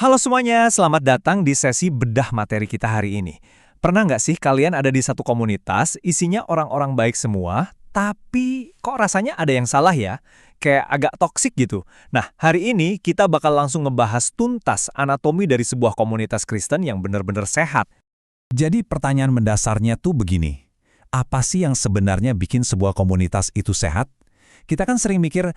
Halo semuanya, selamat datang di sesi bedah materi kita hari ini. Pernah nggak sih kalian ada di satu komunitas, isinya orang-orang baik semua, tapi kok rasanya ada yang salah ya? Kayak agak toksik gitu. Nah, hari ini kita bakal langsung ngebahas tuntas anatomi dari sebuah komunitas Kristen yang benar-benar sehat. Jadi pertanyaan mendasarnya tuh begini, apa sih yang sebenarnya bikin sebuah komunitas itu sehat? Kita kan sering mikir,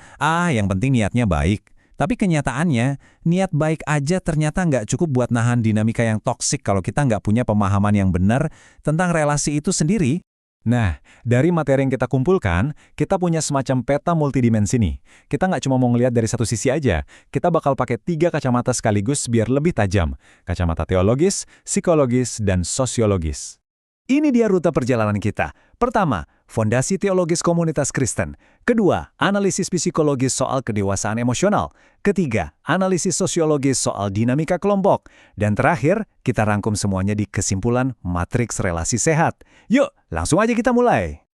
yang penting niatnya baik. Tapi kenyataannya, niat baik aja ternyata nggak cukup buat nahan dinamika yang toksik kalau kita nggak punya pemahaman yang benar tentang relasi itu sendiri. Nah, dari materi yang kita kumpulkan, kita punya semacam peta multidimensi nih. Kita nggak cuma mau ngelihat dari satu sisi aja, kita bakal pakai 3 kacamata sekaligus biar lebih tajam. Kacamata teologis, psikologis, dan sosiologis. Ini dia rute perjalanan kita. Pertama, fondasi teologis komunitas Kristen. Kedua, analisis psikologis soal kedewasaan emosional. Ketiga, analisis sosiologis soal dinamika kelompok. Dan terakhir, kita rangkum semuanya di kesimpulan matriks relasi sehat. Yuk, langsung aja kita mulai.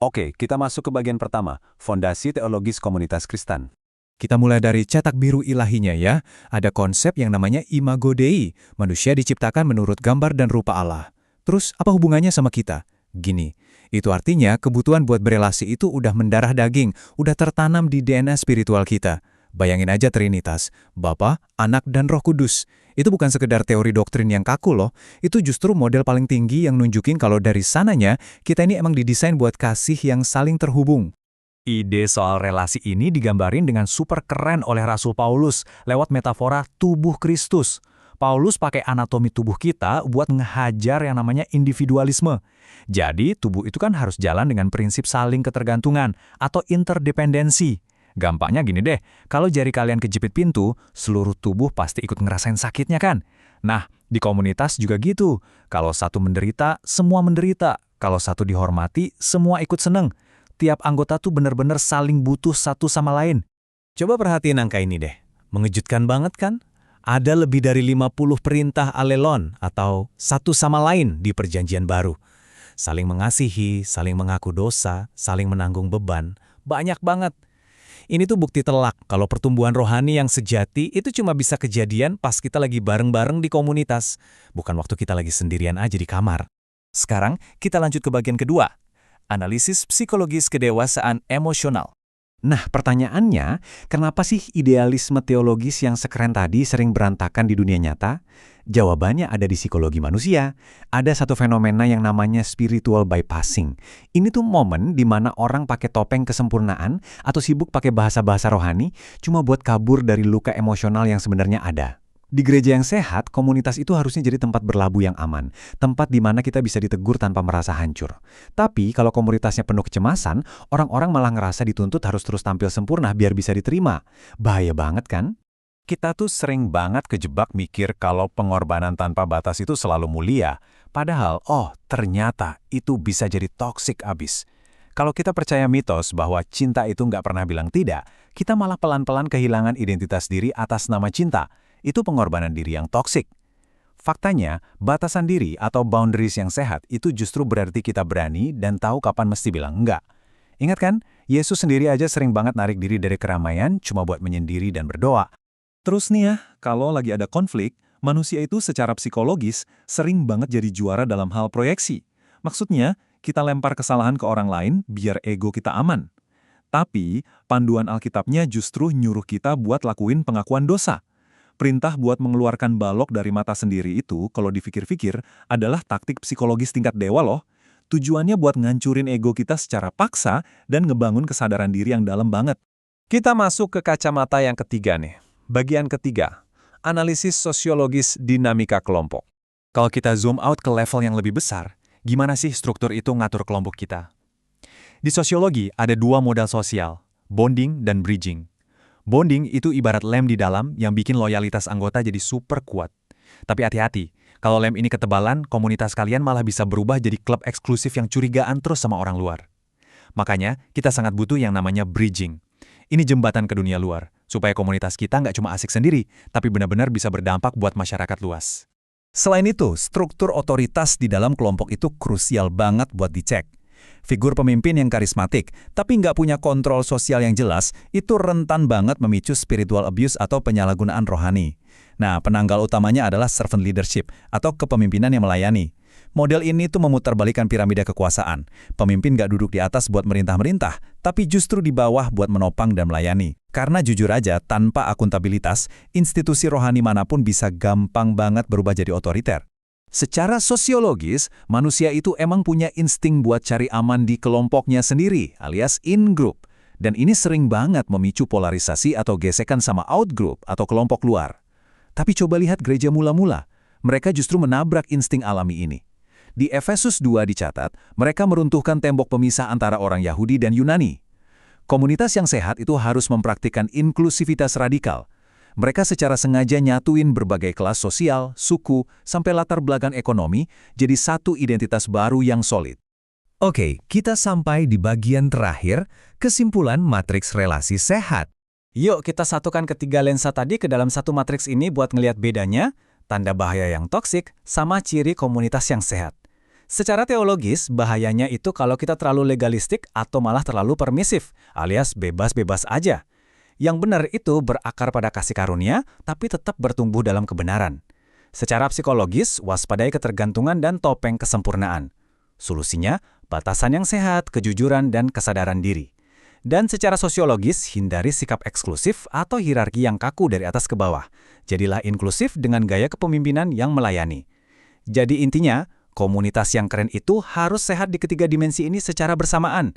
Oke, kita masuk ke bagian pertama, fondasi teologis komunitas Kristen. Kita mulai dari cetak biru ilahinya ya. Ada konsep yang namanya imago Dei. Manusia diciptakan menurut gambar dan rupa Allah. Terus, apa hubungannya sama kita? Gini, itu artinya kebutuhan buat berelasi itu udah mendarah daging, udah tertanam di DNA spiritual kita. Bayangin aja Trinitas, Bapa, Anak, dan Roh Kudus. Itu bukan sekedar teori doktrin yang kaku loh, itu justru model paling tinggi yang nunjukin kalau dari sananya, kita ini emang didesain buat kasih yang saling terhubung. Ide soal relasi ini digambarin dengan super keren oleh Rasul Paulus lewat metafora tubuh Kristus. Paulus pakai anatomi tubuh kita buat ngehajar yang namanya individualisme. Jadi, tubuh itu kan harus jalan dengan prinsip saling ketergantungan atau interdependensi. Gampangnya gini deh, kalau jari kalian kejepit pintu, seluruh tubuh pasti ikut ngerasain sakitnya kan? Nah, di komunitas juga gitu. Kalau satu menderita, semua menderita. Kalau satu dihormati, semua ikut seneng. Tiap anggota tuh bener-bener saling butuh satu sama lain. Coba perhatiin angka ini deh. Mengejutkan banget kan? Ada lebih dari 50 perintah alelon atau satu sama lain di perjanjian baru. Saling mengasihi, saling mengaku dosa, saling menanggung beban. Banyak banget. Ini tuh bukti telak kalau pertumbuhan rohani yang sejati itu cuma bisa kejadian pas kita lagi bareng-bareng di komunitas. Bukan waktu kita lagi sendirian aja di kamar. Sekarang kita lanjut ke bagian kedua. Analisis psikologis kedewasaan emosional. Nah, pertanyaannya, kenapa sih idealisme teologis yang sekeren tadi sering berantakan di dunia nyata? Jawabannya ada di psikologi manusia. Ada satu fenomena yang namanya spiritual bypassing. Ini tuh momen di mana orang pakai topeng kesempurnaan atau sibuk pakai bahasa-bahasa rohani cuma buat kabur dari luka emosional yang sebenarnya ada. Di gereja yang sehat, komunitas itu harusnya jadi tempat berlabuh yang aman, tempat di mana kita bisa ditegur tanpa merasa hancur. Tapi kalau komunitasnya penuh kecemasan, orang-orang malah ngerasa dituntut harus terus tampil sempurna biar bisa diterima. Bahaya banget kan? Kita tuh sering banget kejebak mikir kalau pengorbanan tanpa batas itu selalu mulia. Padahal, ternyata itu bisa jadi toksik abis. Kalau kita percaya mitos bahwa cinta itu nggak pernah bilang tidak, kita malah pelan-pelan kehilangan identitas diri atas nama cinta. Itu pengorbanan diri yang toksik. Faktanya, batasan diri atau boundaries yang sehat itu justru berarti kita berani dan tahu kapan mesti bilang enggak. Ingat kan, Yesus sendiri aja sering banget narik diri dari keramaian cuma buat menyendiri dan berdoa. Terus nih ya, kalau lagi ada konflik, manusia itu secara psikologis sering banget jadi juara dalam hal proyeksi. Maksudnya, kita lempar kesalahan ke orang lain biar ego kita aman. Tapi, panduan Alkitabnya justru nyuruh kita buat lakuin pengakuan dosa. Perintah buat mengeluarkan balok dari mata sendiri itu, kalau dipikir-pikir, adalah taktik psikologis tingkat dewa loh. Tujuannya buat ngancurin ego kita secara paksa dan ngebangun kesadaran diri yang dalam banget. Kita masuk ke kacamata yang ketiga nih. Bagian ketiga, analisis sosiologis dinamika kelompok. Kalau kita zoom out ke level yang lebih besar, gimana sih struktur itu ngatur kelompok kita? Di sosiologi ada 2 modal sosial, bonding dan bridging. Bonding itu ibarat lem di dalam yang bikin loyalitas anggota jadi super kuat. Tapi hati-hati, kalau lem ini ketebalan, komunitas kalian malah bisa berubah jadi klub eksklusif yang curigaan terus sama orang luar. Makanya, kita sangat butuh yang namanya bridging. Ini jembatan ke dunia luar, supaya komunitas kita nggak cuma asik sendiri, tapi benar-benar bisa berdampak buat masyarakat luas. Selain itu, struktur otoritas di dalam kelompok itu krusial banget buat dicek. Figur pemimpin yang karismatik, tapi nggak punya kontrol sosial yang jelas, itu rentan banget memicu spiritual abuse atau penyalahgunaan rohani. Nah, penanggal utamanya adalah servant leadership, atau kepemimpinan yang melayani. Model ini tuh memutarbalikkan piramida kekuasaan. Pemimpin nggak duduk di atas buat merintah-merintah, tapi justru di bawah buat menopang dan melayani. Karena jujur aja, tanpa akuntabilitas, institusi rohani manapun bisa gampang banget berubah jadi otoriter. Secara sosiologis, manusia itu emang punya insting buat cari aman di kelompoknya sendiri, alias in-group. Dan ini sering banget memicu polarisasi atau gesekan sama out-group atau kelompok luar. Tapi coba lihat gereja mula-mula, mereka justru menabrak insting alami ini. Di Efesus 2 dicatat, mereka meruntuhkan tembok pemisah antara orang Yahudi dan Yunani. Komunitas yang sehat itu harus mempraktikkan inklusivitas radikal. Mereka secara sengaja nyatuin berbagai kelas sosial, suku, sampai latar belakang ekonomi jadi satu identitas baru yang solid. Oke, kita sampai di bagian terakhir, kesimpulan matriks relasi sehat. Yuk kita satukan ketiga lensa tadi ke dalam satu matriks ini buat ngelihat bedanya, tanda bahaya yang toksik, sama ciri komunitas yang sehat. Secara teologis, bahayanya itu kalau kita terlalu legalistik atau malah terlalu permisif, alias bebas-bebas aja. Yang benar itu berakar pada kasih karunia, tapi tetap bertumbuh dalam kebenaran. Secara psikologis, waspadai ketergantungan dan topeng kesempurnaan. Solusinya, batasan yang sehat, kejujuran, dan kesadaran diri. Dan secara sosiologis, hindari sikap eksklusif atau hierarki yang kaku dari atas ke bawah. Jadilah inklusif dengan gaya kepemimpinan yang melayani. Jadi intinya, komunitas yang keren itu harus sehat di ketiga dimensi ini secara bersamaan.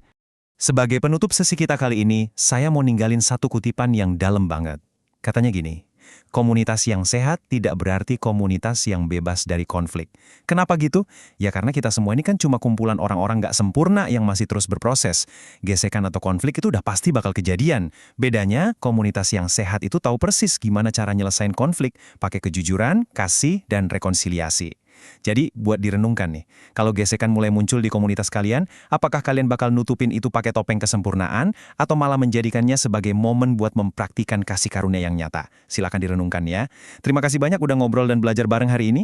Sebagai penutup sesi kita kali ini, saya mau ninggalin satu kutipan yang dalam banget. Katanya gini, komunitas yang sehat tidak berarti komunitas yang bebas dari konflik. Kenapa gitu? Ya karena kita semua ini kan cuma kumpulan orang-orang nggak sempurna yang masih terus berproses. Gesekan atau konflik itu udah pasti bakal kejadian. Bedanya, komunitas yang sehat itu tahu persis gimana cara nyelesain konflik, pakai kejujuran, kasih, dan rekonsiliasi. Jadi, buat direnungkan nih, kalau gesekan mulai muncul di komunitas kalian, apakah kalian bakal nutupin itu pakai topeng kesempurnaan, atau malah menjadikannya sebagai momen buat mempraktikkan kasih karunia yang nyata? Silakan direnungkan ya. Terima kasih banyak udah ngobrol dan belajar bareng hari ini.